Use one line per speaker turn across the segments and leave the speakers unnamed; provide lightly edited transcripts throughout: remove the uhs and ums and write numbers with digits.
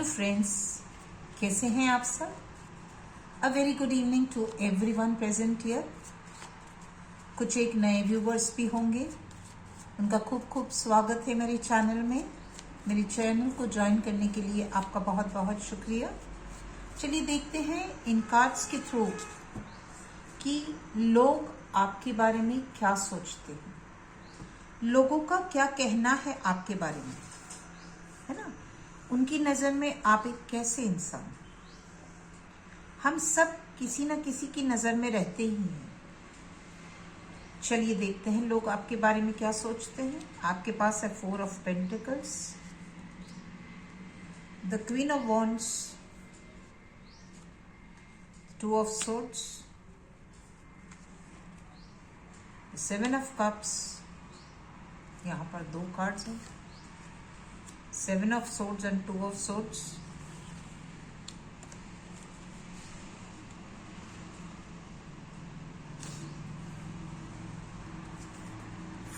Hello friends, कैसे हैं आप सब। A very good evening to everyone present here. कुछ एक नए व्यूवर्स भी होंगे, उनका खूब खूब स्वागत है मेरे चैनल में। मेरे चैनल को ज्वाइन करने के लिए आपका बहुत बहुत शुक्रिया। चलिए देखते हैं इन कार्ड्स के थ्रू कि लोग आपके बारे में क्या सोचते हैं, लोगों का क्या कहना है आपके बारे में, है ना। उनकी नज़र में आप एक कैसे इंसान। हम सब किसी न किसी की नज़र में रहते ही हैं। चलिए देखते हैं लोग आपके बारे में क्या सोचते हैं। आपके पास है 4 of pentacles, the queen of wands, 2 of swords, 7 of cups. यहाँ पर 2 कार्ड्स हैं, 7 of swords and 2 of swords,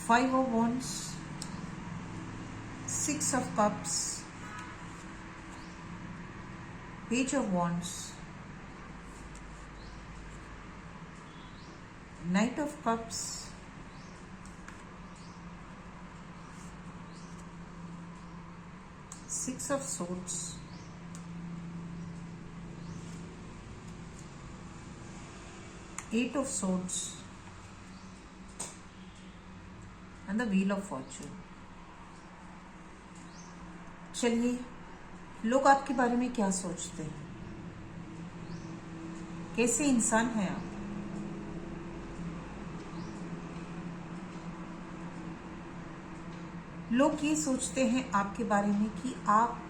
5 of wands, 6 of cups, page of wands, knight of cups, Six of Swords, Eight of Swords, and the Wheel of Fortune. चलिए लोग आपके बारे में क्या सोचते हैं, कैसे इंसान हैं आप। लोग ये सोचते हैं आपके बारे में कि आप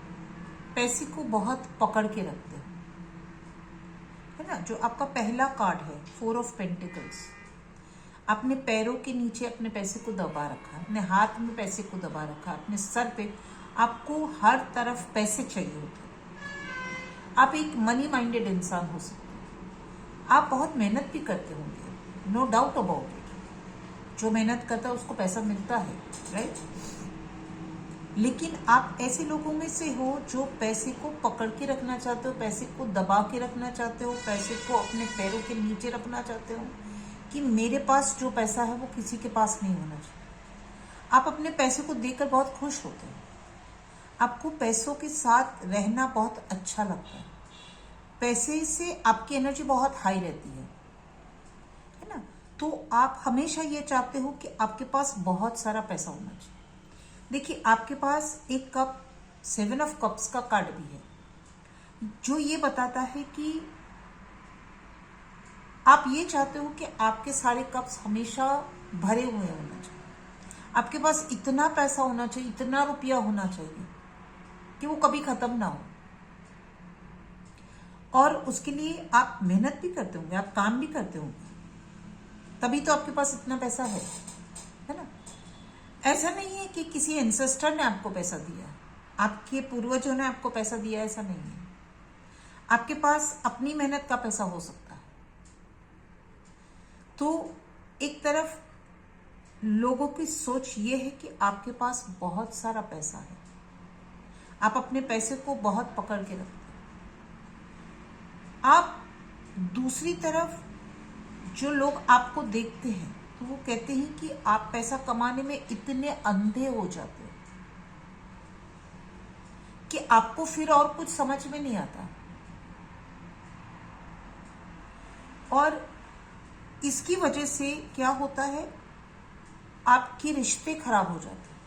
पैसे को बहुत पकड़ के रखते हैं, है ना। जो आपका पहला कार्ड है 4 ऑफ पेंटिकल्स, आपने पैरों के नीचे अपने पैसे को दबा रखा, अपने हाथ में पैसे को दबा रखा, अपने सर पे आपको हर तरफ पैसे चाहिए होते हैं। आप एक मनी माइंडेड इंसान हो सकते हैं। आप बहुत मेहनत भी करते होंगे, नो डाउट अबाउट इट। जो मेहनत करता है उसको पैसा मिलता है, राइट। लेकिन आप ऐसे लोगों में से हो जो पैसे को पकड़ के रखना चाहते हो, पैसे को दबा के रखना चाहते हो, पैसे को अपने पैरों के नीचे रखना चाहते हो कि मेरे पास जो पैसा है वो किसी के पास नहीं होना चाहिए। आप अपने पैसे को देखकर बहुत खुश होते हो, आपको पैसों के साथ रहना बहुत अच्छा लगता है। पैसे से आपकी एनर्जी बहुत हाई रहती है ना। तो आप हमेशा ये चाहते हो कि आपके पास बहुत सारा पैसा होना चाहिए। देखिए आपके पास एक कप 7 ऑफ कप्स का कार्ड भी है, जो ये बताता है कि आप ये चाहते हो कि आपके सारे कप्स हमेशा भरे हुए होना चाहिए। आपके पास इतना पैसा होना चाहिए, इतना रुपया होना चाहिए कि वो कभी खत्म ना हो। और उसके लिए आप मेहनत भी करते होंगे, आप काम भी करते होंगे, तभी तो आपके पास इतना पैसा है ना। ऐसा नहीं है कि किसी एंसेस्टर ने आपको पैसा दिया, आपके पूर्वजों ने आपको पैसा दिया, ऐसा नहीं है। आपके पास अपनी मेहनत का पैसा हो सकता है। तो एक तरफ लोगों की सोच ये है कि आपके पास बहुत सारा पैसा है, आप अपने पैसे को बहुत पकड़ के रखते हैं। आप दूसरी तरफ जो लोग आपको देखते हैं तो वो कहते हैं कि आप पैसा कमाने में इतने अंधे हो जाते हो कि आपको फिर और कुछ समझ में नहीं आता। और इसकी वजह से क्या होता है, आपके रिश्ते खराब हो जाते हैं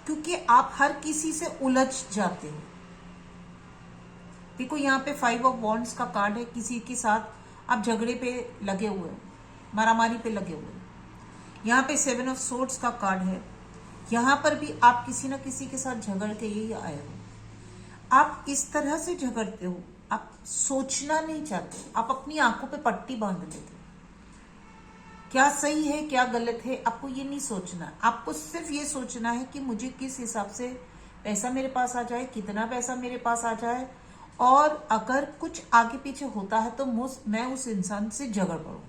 क्योंकि आप हर किसी से उलझ जाते हो। देखो यहाँ पे 5 ऑफ वॉन्ड्स का कार्ड है, किसी के साथ आप झगड़े पे लगे हुए हो, मारामारी पे लगे हुए हो। यहाँ पे 7 ऑफ सोर्ड्स का कार्ड है, यहाँ पर भी आप किसी न किसी के साथ झगड़ के यही आए हो। आप इस तरह से झगड़ते हो, आप सोचना नहीं चाहते, आप अपनी आंखों पे पट्टी बांध लेते हो। क्या सही है क्या गलत है आपको ये नहीं सोचना, आपको सिर्फ ये सोचना है कि मुझे किस हिसाब से पैसा मेरे पास आ जाए, कितना पैसा मेरे पास आ जाए, और अगर कुछ आगे पीछे होता है तो मैं उस इंसान से झगड़ पड़ूं,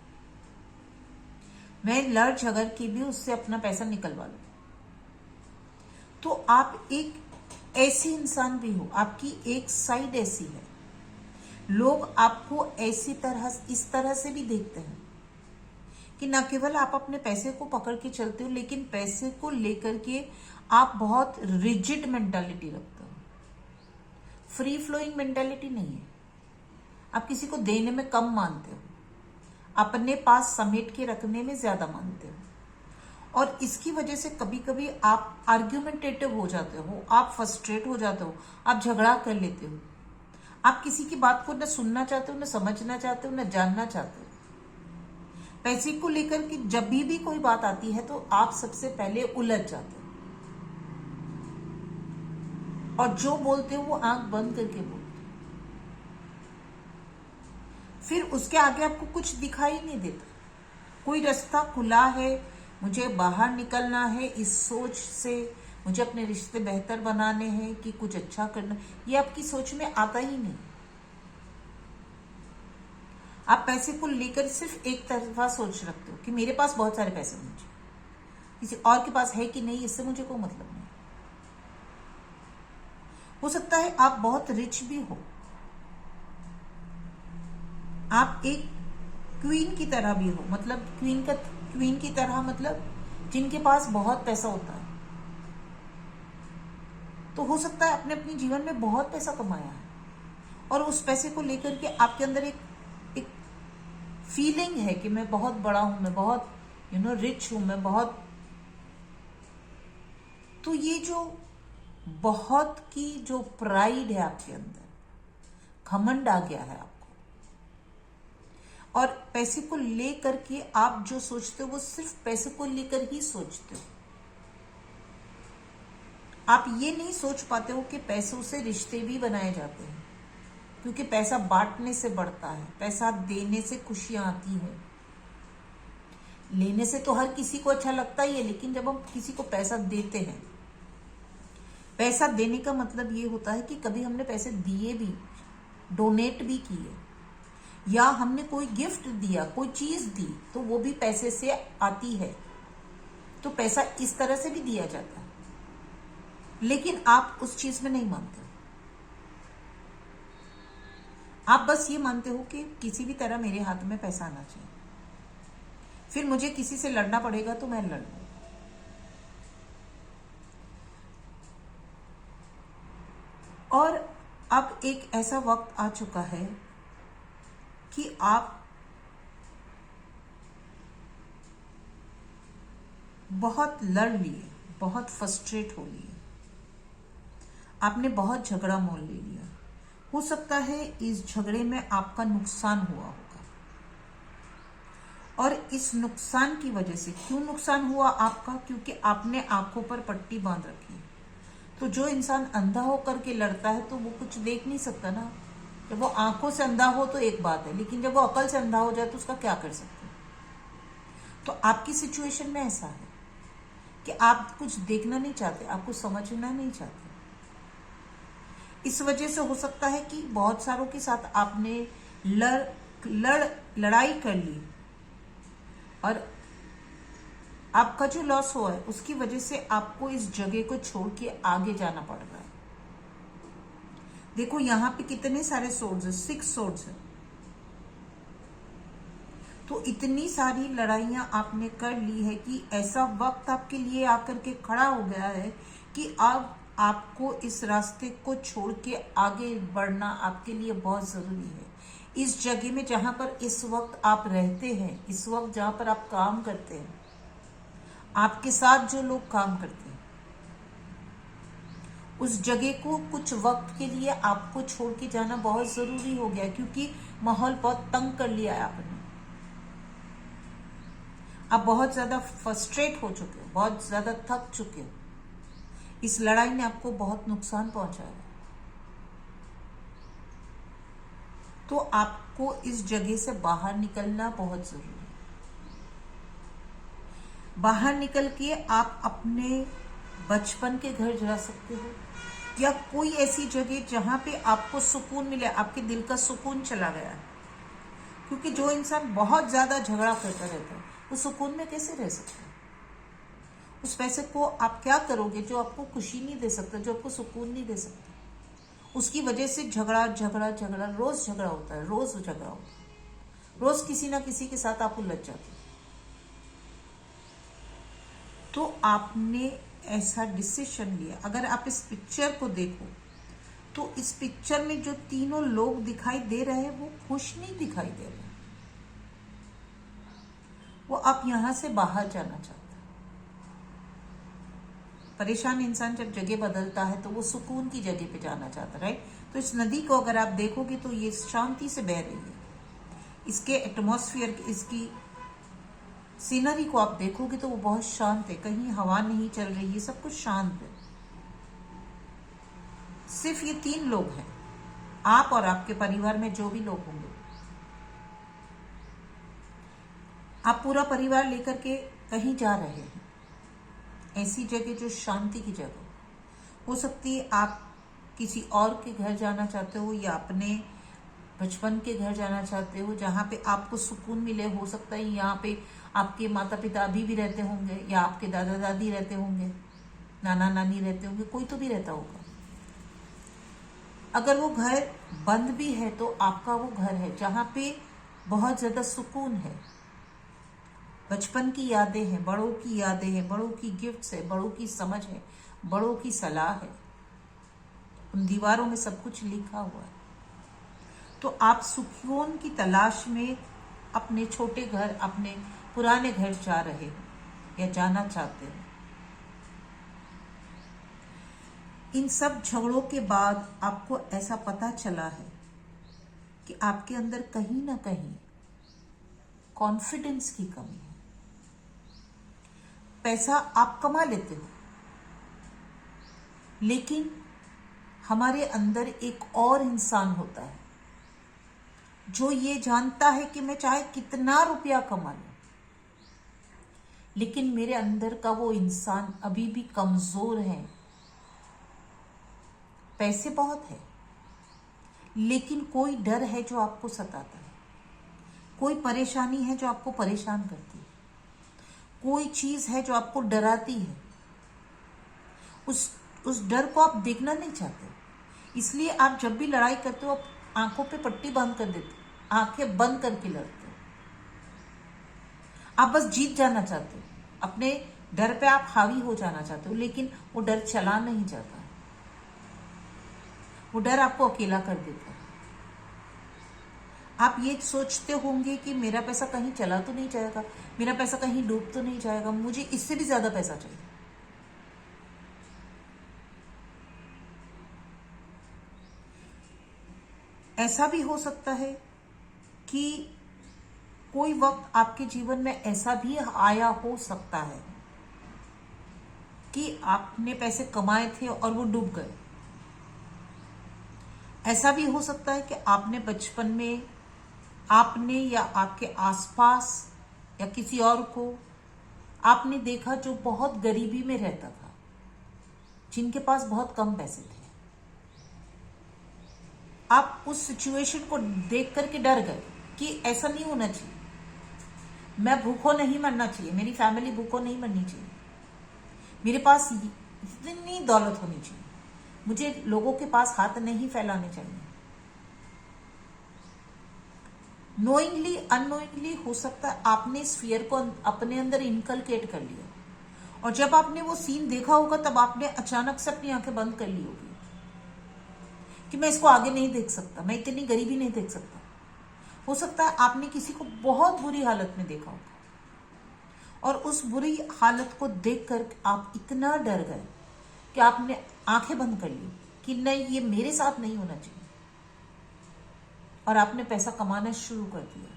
मैं लड़ झगड़ के भी उससे अपना पैसा निकलवा लूं। तो आप एक ऐसी इंसान भी हो, आपकी एक साइड ऐसी है, लोग आपको ऐसी तरह, इस तरह से भी देखते हैं कि न केवल आप अपने पैसे को पकड़ के चलते हो, लेकिन पैसे को लेकर के आप बहुत रिजिड मेंटालिटी रखते हो। फ्री फ्लोइंग मेंटालिटी नहीं है। आप किसी को देने में कम मानते हो, अपने पास समेट के रखने में ज्यादा मानते हो, और इसकी वजह से कभी कभी आप आर्ग्यूमेंटेटिव हो जाते हो, आप फ्रस्ट्रेट हो जाते हो, आप झगड़ा कर लेते हो, आप किसी की बात को न सुनना चाहते हो, न समझना चाहते हो, न जानना चाहते हो। पैसे को लेकर के जब भी कोई बात आती है तो आप सबसे पहले उलझ जाते हो, और जो बोलते हो वो आंख बंद करके बोलते हो। फिर उसके आगे आपको कुछ दिखाई नहीं देता, कोई रास्ता खुला है, मुझे बाहर निकलना है इस सोच से, मुझे अपने रिश्ते बेहतर बनाने हैं कि कुछ अच्छा करना, ये आपकी सोच में आता ही नहीं। आप पैसे को लेकर सिर्फ एक तरफा सोच रखते हो कि मेरे पास बहुत सारे पैसे होने चाहिए, किसी और के पास है कि नहीं इससे मुझे कोई मतलब नहीं। हो सकता है आप बहुत रिच भी हो, आप एक क्वीन की तरह भी हो, मतलब क्वीन की तरह मतलब जिनके पास बहुत पैसा होता है, तो हो सकता है आपने अपने जीवन में बहुत पैसा कमाया है, और उस पैसे को लेकर के आपके अंदर एक फीलिंग है कि मैं बहुत बड़ा हूं, मैं बहुत रिच हूं, मैं बहुत, तो ये जो बहुत की जो प्राइड है आपके अंदर, घमंड आ गया है आपको, और पैसे को लेकर के आप जो सोचते हो वो सिर्फ पैसे को लेकर ही सोचते हो। आप ये नहीं सोच पाते हो कि पैसों से रिश्ते भी बनाए जाते हैं, क्योंकि पैसा बांटने से बढ़ता है, पैसा देने से खुशियां आती है। लेने से तो हर किसी को अच्छा लगता ही है, लेकिन जब हम किसी को पैसा देते हैं, पैसा देने का मतलब ये होता है कि कभी हमने पैसे दिए भी, डोनेट भी किए, या हमने कोई गिफ्ट दिया, कोई चीज दी, तो वो भी पैसे से आती है, तो पैसा इस तरह से भी दिया जाता है। लेकिन आप उस चीज में नहीं मानते, आप बस ये मानते हो कि किसी भी तरह मेरे हाथ में पैसा आना चाहिए, फिर मुझे किसी से लड़ना पड़ेगा तो मैं लड़ लूं। और अब एक ऐसा वक्त आ चुका है कि आप बहुत लड़ लिए, बहुत फ्रस्ट्रेट हो लिए, आपने बहुत झगड़ा मोल ले लिया। हो सकता है इस झगड़े में आपका नुकसान हुआ होगा, और इस नुकसान की वजह से, क्यों नुकसान हुआ आपका, क्योंकि आपने आंखों पर पट्टी बांध रखी है। तो जो इंसान अंधा होकर के लड़ता है तो वो कुछ देख नहीं सकता ना। जब वो आंखों से अंधा हो तो एक बात है, लेकिन जब वो अकल से अंधा हो जाए तो उसका क्या कर सकते हैं। तो आपकी सिचुएशन में ऐसा है कि आप कुछ देखना नहीं चाहते, आप कुछ समझना नहीं चाहते। इस वजह से हो सकता है कि बहुत सारों के साथ आपने लड़ाई कर ली, और आपका जो लॉस हुआ है उसकी वजह से आपको इस जगह को छोड़ के आगे जाना पड़ रहा है। देखो यहाँ पे कितने सारे सोर्ड्स है, 6 सोर्ड्स है। तो इतनी सारी लड़ाइयां आपने कर ली है कि ऐसा वक्त आपके लिए आकर के खड़ा हो गया है कि अब आपको इस रास्ते को छोड़ के आगे बढ़ना आपके लिए बहुत जरूरी है। इस जगह में जहां पर इस वक्त आप रहते हैं, इस वक्त जहां पर आप काम करते हैं, आपके साथ जो लोग काम करते हैं, उस जगह को कुछ वक्त के लिए आपको छोड़ के जाना बहुत जरूरी हो गया, क्योंकि माहौल बहुत तंग कर लिया है आपने। आप बहुत ज्यादा फ्रस्ट्रेट हो चुके हो, बहुत ज्यादा थक चुके हो। इस लड़ाई ने आपको बहुत नुकसान पहुंचाया है। तो आपको इस जगह से बाहर निकलना बहुत जरूरी है। बाहर निकल के आप अपने बचपन के घर जा सकते हो, या कोई ऐसी जगह जहां पे आपको सुकून मिले, आपके दिल का सुकून चला गया है। क्योंकि जो इंसान बहुत ज्यादा झगड़ा करता रहता है वो सुकून में कैसे रह सकता है। उस पैसे को आप क्या करोगे जो आपको खुशी नहीं दे सकता, जो आपको सुकून नहीं दे सकता? उसकी वजह से झगड़ा झगड़ा झगड़ा, रोज झगड़ा होता है, रोज झगड़ा होता है, रोज किसी ना किसी के साथ आप उलझ जाते हो। तो आपने ऐसा डिसीजन लिया। अगर आप इस पिक्चर को देखो तो इस पिक्चर में जो तीनों लोग दिखाई दे रहे हैं वो खुश नहीं दिखाई दे रहे, वो आप यहां से बाहर जाना चाहते हैं। परेशान इंसान जब जगह बदलता है तो वो सुकून की जगह पे जाना चाहता है, राइट? तो इस नदी को अगर आप देखोगे तो ये शांति से बह रही है। इसके एटमॉस्फेयर, इसकी सीनरी को आप देखोगे तो वो बहुत शांत है, कहीं हवा नहीं चल रही है, सब कुछ शांत है। सिर्फ ये तीन लोग हैं, आप और आपके परिवार में जो भी लोग होंगे। आप पूरा परिवार लेकर के कहीं जा रहे हैं, ऐसी जगह जो शांति की जगह हो सकती है। आप किसी और के घर जाना चाहते हो या अपने बचपन के घर जाना चाहते हो जहाँ पे आपको सुकून मिले। हो सकता है यहाँ पे आपके माता पिता अभी भी रहते होंगे, या आपके दादा दादी रहते होंगे, नाना नानी रहते होंगे, कोई तो भी रहता होगा। अगर वो घर बंद भी है तो आपका वो घर है जहाँ पे बहुत ज्यादा सुकून है। बचपन की यादें हैं, बड़ों की यादें हैं, बड़ों की गिफ्ट्स है, बड़ों की समझ है, बड़ों की सलाह है। उन दीवारों में सब कुछ लिखा हुआ है। तो आप सुकून की तलाश में अपने छोटे घर, अपने पुराने घर जा रहे हो या जाना चाहते हो। इन सब झगड़ों के बाद आपको ऐसा पता चला है कि आपके अंदर कहीं ना कहीं कॉन्फिडेंस की कमी है। पैसा आप कमा लेते हो, लेकिन हमारे अंदर एक और इंसान होता है जो ये जानता है कि मैं चाहे कितना रुपया कमा लूं, लेकिन मेरे अंदर का वो इंसान अभी भी कमजोर है। पैसे बहुत है, लेकिन कोई डर है जो आपको सताता है, कोई परेशानी है जो आपको परेशान करती है, कोई चीज है जो आपको डराती है। उस डर को आप देखना नहीं चाहते, इसलिए आप जब भी लड़ाई करते हो आप आंखों पे पट्टी बांध कर देते हो, आंखें बंद करके लड़ते हो। आप बस जीत जाना चाहते हो, अपने डर पे आप हावी हो जाना चाहते हो, लेकिन वो डर चला नहीं जाता। वो डर आपको अकेला कर देता है। आप ये सोचते होंगे कि मेरा पैसा कहीं चला तो नहीं जाएगा, मेरा पैसा कहीं डूब तो नहीं जाएगा, मुझे इससे भी ज्यादा पैसा चाहिए। ऐसा भी हो सकता है कि कोई वक्त आपके जीवन में ऐसा भी आया हो सकता है कि आपने पैसे कमाए थे और वो डूब गए। ऐसा भी हो सकता है कि आपने बचपन में आपने या आपके आसपास या किसी और को आपने देखा जो बहुत गरीबी में रहता था, जिनके पास बहुत कम पैसे थे। आप उस सिचुएशन को देख करके डर गए कि ऐसा नहीं होना चाहिए, मैं भूखों नहीं मरना चाहिए, मेरी फैमिली भूखों नहीं मरनी चाहिए, मेरे पास इतनी दौलत होनी चाहिए, मुझे लोगों के पास हाथ नहीं फैलाने चाहिए। नोइंगली अननोइंगली हो सकता है आपने इस फियर को अपने अंदर इनकलकेट कर लिया, और जब आपने वो सीन देखा होगा तब आपने अचानक से अपनी आंखें बंद कर ली होगी कि मैं इसको आगे नहीं देख सकता, मैं इतनी गरीबी नहीं देख सकता। हो सकता है आपने किसी को बहुत बुरी हालत में देखा होगा और उस बुरी हालत को देखकर आप इतना डर गए कि आपने आंखें बंद कर ली कि नहीं, ये मेरे साथ नहीं होना चाहिए, और आपने पैसा कमाना शुरू कर दिया।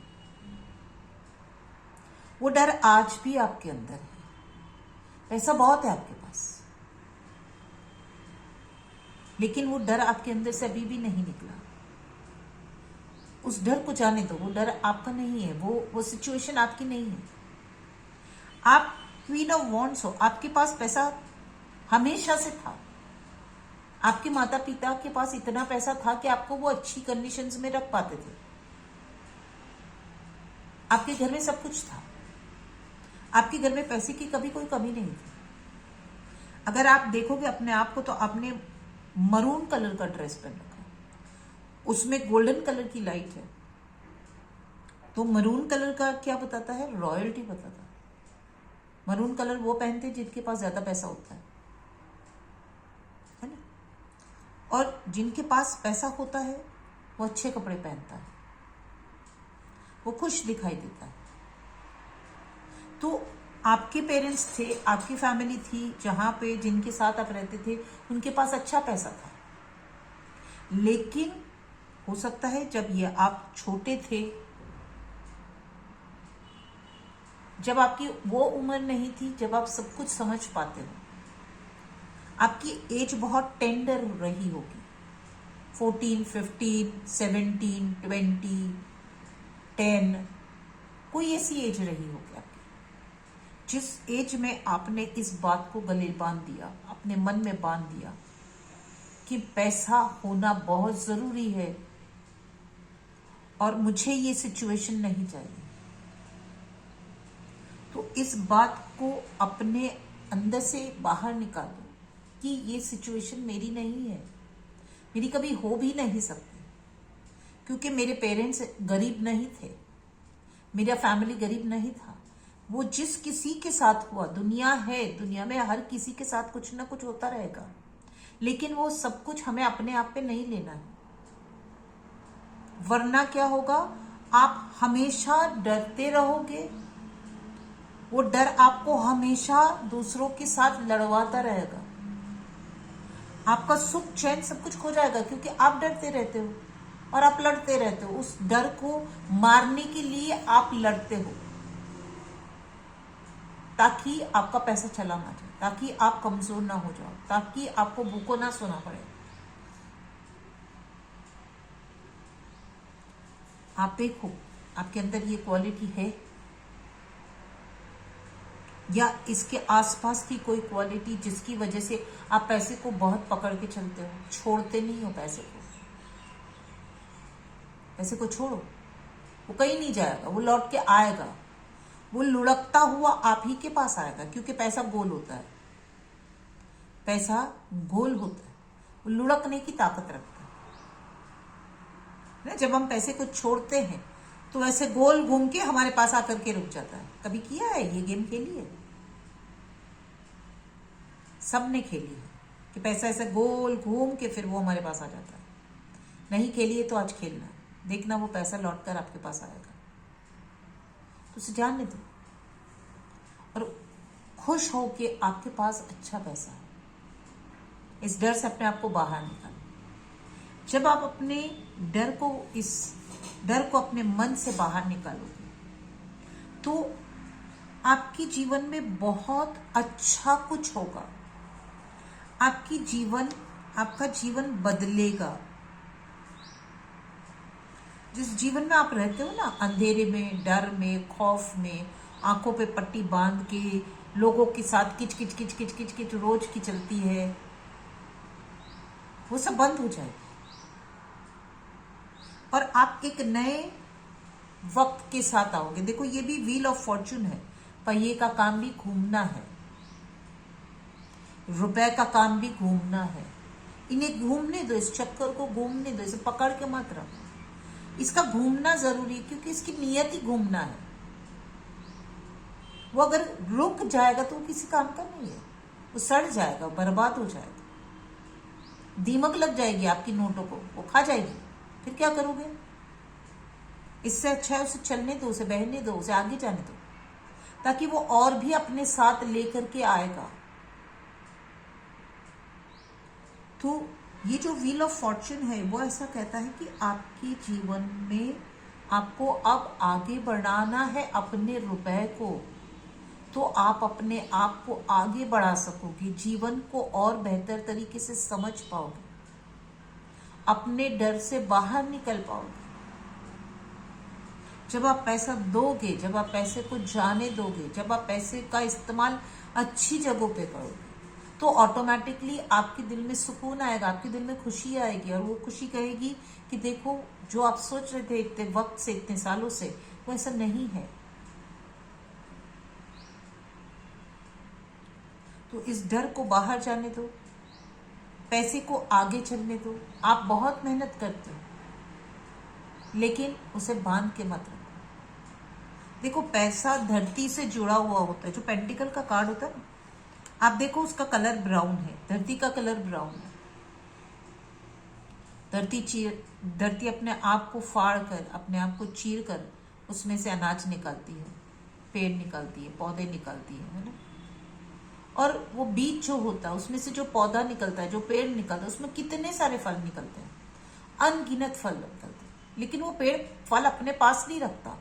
वो डर आज भी आपके अंदर है। पैसा बहुत है आपके पास, लेकिन वो डर आपके अंदर से अभी भी नहीं निकला। उस डर को जाने दो, वो डर आपका नहीं है, वो सिचुएशन आपकी नहीं है। आप क्वीन ऑफ वॉन्ड्स हो, आपके पास पैसा हमेशा से था। आपके माता पिता के पास इतना पैसा था कि आपको वो अच्छी कंडीशंस में रख पाते थे। आपके घर में सब कुछ था, आपके घर में पैसे की कभी कोई कमी नहीं थी। अगर आप देखोगे अपने आप को तो आपने मरून कलर का ड्रेस पहन रखा है, उसमें गोल्डन कलर की लाइट है, तो मरून कलर का क्या बताता है? रॉयल्टी बताता है। मरून कलर वो पहनते हैं जिनके पास ज्यादा पैसा होता है ना? और जिनके पास पैसा होता है वो अच्छे कपड़े पहनता है, वो खुश दिखाई देता है। तो आपके पेरेंट्स थे, आपकी फैमिली थी जहां पे जिनके साथ आप रहते थे, उनके पास अच्छा पैसा था, लेकिन हो सकता है जब ये आप छोटे थे, जब आपकी वो उम्र नहीं थी जब आप सब कुछ समझ पाते हो, आपकी एज बहुत टेंडर रही होगी, 14, 15, 17, 20, 10, कोई ऐसी एज रही होगी आपकी, जिस एज में आपने इस बात को गले बांध दिया, अपने मन में बांध दिया कि पैसा होना बहुत जरूरी है और मुझे ये सिचुएशन नहीं चाहिए। तो इस बात को अपने अंदर से बाहर निकालो कि ये सिचुएशन मेरी नहीं है, मेरी कभी हो भी नहीं सकती, क्योंकि मेरे पेरेंट्स गरीब नहीं थे, मेरा फैमिली गरीब नहीं था। वो जिस किसी के साथ हुआ, दुनिया है, दुनिया में हर किसी के साथ कुछ ना कुछ होता रहेगा, लेकिन वो सब कुछ हमें अपने आप पे नहीं लेना है, वरना क्या होगा? आप हमेशा डरते रहोगे, वो डर आपको हमेशा दूसरों के साथ लड़वाता रहेगा, आपका सुख चैन सब कुछ खो जाएगा, क्योंकि आप डरते रहते हो और आप लड़ते रहते हो। उस डर को मारने के लिए आप लड़ते हो, ताकि आपका पैसा चला ना जाए, ताकि आप कमजोर ना हो जाओ, ताकि आपको भूखो ना सोना पड़े। आप देखो आपके अंदर ये क्वालिटी है, या इसके आसपास की कोई क्वालिटी जिसकी वजह से आप पैसे को बहुत पकड़ के चलते हो, छोड़ते नहीं हो पैसे को। पैसे को छोड़ो, वो कहीं नहीं जाएगा, वो लौट के आएगा, वो लुढ़कता हुआ आप ही के पास आएगा, क्योंकि पैसा गोल होता है, पैसा गोल होता है, वो लुढ़कने की ताकत रखता है। जब हम पैसे को छोड़ते हैं तो ऐसे गोल घूम के हमारे पास आकर के रुक जाता है। कभी किया है ये गेम? खेली है, सबने खेली है कि पैसा ऐसे गोल घूम के फिर वो हमारे पास आ जाता है। नहीं खेली है तो आज खेलना, देखना वो पैसा लौटकर आपके पास आएगा। तो उसे जानने दो और खुश हो कि आपके पास अच्छा पैसा है। इस डर से अपने आप को बाहर निकालो। जब आप अपने इस डर को अपने मन से बाहर निकालोगे तो आपके जीवन में बहुत अच्छा कुछ होगा, आपका जीवन बदलेगा। जिस जीवन में आप रहते हो ना, अंधेरे में, डर में, खौफ में, आंखों पे पट्टी बांध के लोगों के साथ किच किच किच किच किच किच रोज की चलती है, वो सब बंद हो जाएगी और आप एक नए वक्त के साथ आओगे। देखो ये भी व्हील ऑफ फॉर्चून है, पहिए का काम भी घूमना है, रुपए का काम भी घूमना है। इन्हें घूमने दो, इस चक्कर को घूमने दो, इसे पकड़ के मत रखो। इसका घूमना जरूरी है क्योंकि इसकी नियत ही घूमना है। वो अगर रुक जाएगा तो वो किसी काम का नहीं है, वो सड़ जाएगा, बर्बाद हो जाएगा, दीमक लग जाएगी आपकी नोटों को, वो खा जाएगी। फिर क्या करोगे? इससे अच्छा है उसे चलने दो, उसे बहने दो, उसे आगे जाने दो, ताकि वो और भी अपने साथ लेकर के आएगा। तो ये जो व्हील ऑफ फॉर्चून है वो ऐसा कहता है कि आपके जीवन में आपको अब आगे बढ़ाना है अपने रुपए को, तो आप अपने आप को आगे बढ़ा सकोगे, जीवन को और बेहतर तरीके से समझ पाओगे, अपने डर से बाहर निकल पाओगे। जब आप पैसा दोगे, जब आप पैसे को जाने दोगे, जब आप पैसे का इस्तेमाल अच्छी जगहों पे करोगे, तो ऑटोमेटिकली आपके दिल में सुकून आएगा, आपके दिल में खुशी आएगी, और वो खुशी कहेगी कि देखो जो आप सोच रहे थे इतने वक्त से, इतने सालों से, वो ऐसा नहीं है। तो तो इस डर को बाहर जाने दो, पैसे को आगे चलने दो। आप बहुत मेहनत करते हो, लेकिन उसे बांध के मत रखो। देखो, पैसा धरती से जुड़ा हुआ होता है। जो पेंटिकल का कार्ड होता है ना, आप देखो उसका कलर ब्राउन है, धरती का कलर ब्राउन है। धरती अपने आप को फाड़ कर, अपने आप को चीर कर उसमें से अनाज निकालती है, पेड़ निकालती है, पौधे निकालती है ना। और वो बीज जो होता है, उसमें से जो पौधा निकलता है, जो पेड़ निकलता है, उसमें कितने सारे फल निकलते हैं, अनगिनत फल निकलते हैं। लेकिन वो पेड़ फल अपने पास नहीं रखता,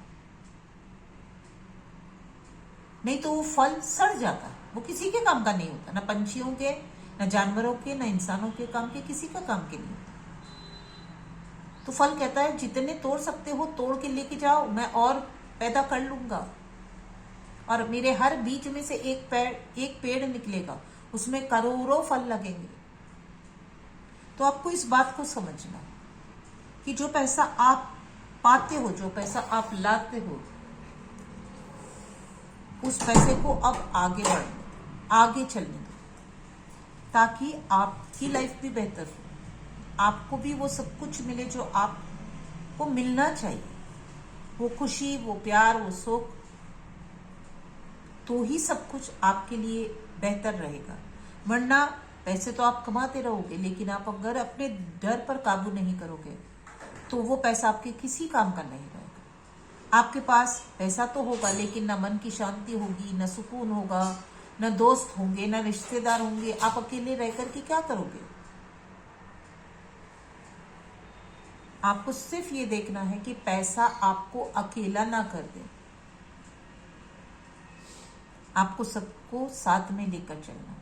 नहीं तो वो फल सड़ जाता है। वो किसी के काम का नहीं होता, ना पंछियों के, ना जानवरों के, ना इंसानों के काम के, किसी का काम के नहीं होता। तो फल कहता है जितने तोड़ सकते हो तोड़ के लेके जाओ, मैं और पैदा कर लूंगा। और मेरे हर बीज में से एक पेड़ निकलेगा, उसमें करोड़ों फल लगेंगे। तो आपको इस बात को समझना कि जो पैसा आप पाते हो, जो पैसा आप लाते हो, उस पैसे को अब आगे बढ़ने, आगे चलने दो, ताकि आपकी लाइफ भी बेहतर हो, आपको भी वो सब कुछ मिले जो आपको मिलना चाहिए। वो खुशी, वो प्यार, वो सुख, तो ही सब कुछ आपके लिए बेहतर रहेगा। वरना पैसे तो आप कमाते रहोगे, लेकिन आप अगर अपने डर पर काबू नहीं करोगे तो वो पैसा आपके किसी काम का नहीं रहेगा। आपके पास पैसा तो होगा, लेकिन ना मन की शांति होगी, ना सुकून होगा, ना दोस्त होंगे, ना रिश्तेदार होंगे। आप अकेले रह करके क्या करोगे? आपको सिर्फ ये देखना है कि पैसा आपको अकेला ना कर दे। आपको सबको साथ में लेकर चलना,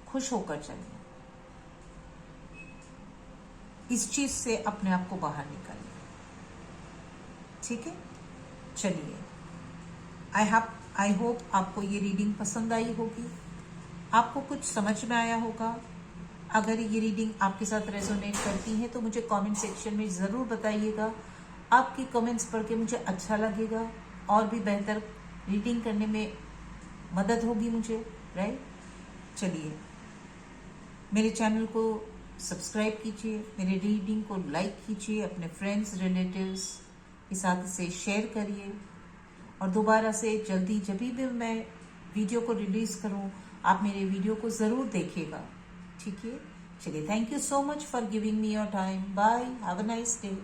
खुश होकर चलना। इस चीज से अपने आप को बाहर निकालिए, ठीक है? चलिए, आई होप आपको ये रीडिंग पसंद आई होगी, आपको कुछ समझ में आया होगा। अगर ये रीडिंग आपके साथ रेजोनेट करती है तो मुझे कमेंट सेक्शन में ज़रूर बताइएगा। आपकी कमेंट्स पढ़ के मुझे अच्छा लगेगा, और भी बेहतर रीडिंग करने में मदद होगी मुझे, राइट? चलिए, मेरे चैनल को सब्सक्राइब कीजिए, मेरे रीडिंग को लाइक कीजिए, अपने फ्रेंड्स रिलेटिव्स के साथ इसे शेयर करिए, और दोबारा से जल्दी जब भी मैं वीडियो को रिलीज़ करूं, आप मेरे वीडियो को ज़रूर देखिएगा, ठीक है? चलिए, thank you so much for giving me your time. Bye, have a nice day.